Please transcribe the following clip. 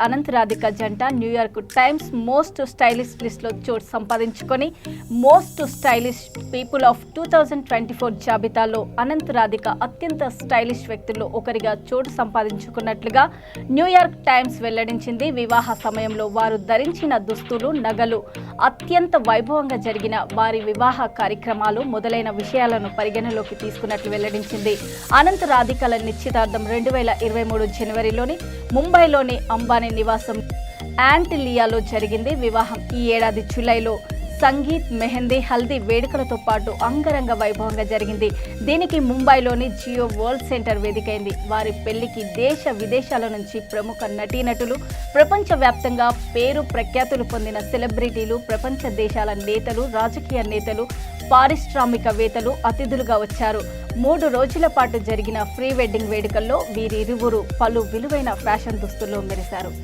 అనంత్ రాధిక జంట New York times most stylish లిస్ట్లో చోటు సంపాదించుకొని మోస్ట్ స్టైలిష్ పీపుల్ ఆఫ్ 2024 జాబితాలో అనంత్ రాధిక అత్యంత స్టైలిష్ వ్యక్తుల్లో ఒకరిగా చోటు సంపాదించుకున్నట్లుగా న్యూయార్క్ టైమ్స్ వెల్లడించింది. వివాహ సమయంలో వారు ధరించిన దుస్తులు, నగలు, అత్యంత వైభవంగా జరిగిన వారి వివాహ కార్యక్రమాలు మొదలైన విషయాలను పరిగణలోకి తీసుకున్నట్లు వెల్లడించింది. అనంత్ రాధికల నిశ్చితార్థం 2023 జనవరిలోని ముంబైలోని అంబానీ నివాసం యాంటిలియాలో జరిగింది. వివాహం ఈ ఏడాది జూలైలో సంగీత్, మెహందీ, హల్దీ వేడుకలతో పాటు అంగరంగ వైభవంగా జరిగింది. దీనికి ముంబైలోని జియో వరల్డ్ సెంటర్ వేదికైంది. వారి పెళ్లికి దేశ విదేశాల నుంచి ప్రముఖ నటీనటులు, ప్రపంచవ్యాప్తంగా పేరు ప్రఖ్యాతులు పొందిన సెలబ్రిటీలు, ప్రపంచ దేశాల నేతలు, రాజకీయ నేతలు, పారిశ్రామికవేత్తలు అతిథులుగా వచ్చారు. 3 రోజుల పాటు జరిగిన ప్రీ వెడ్డింగ్ వేడుకల్లో వీరిరువురు పలు విలువైన ఫ్యాషన్ దుస్తుల్లో మెరిశారు.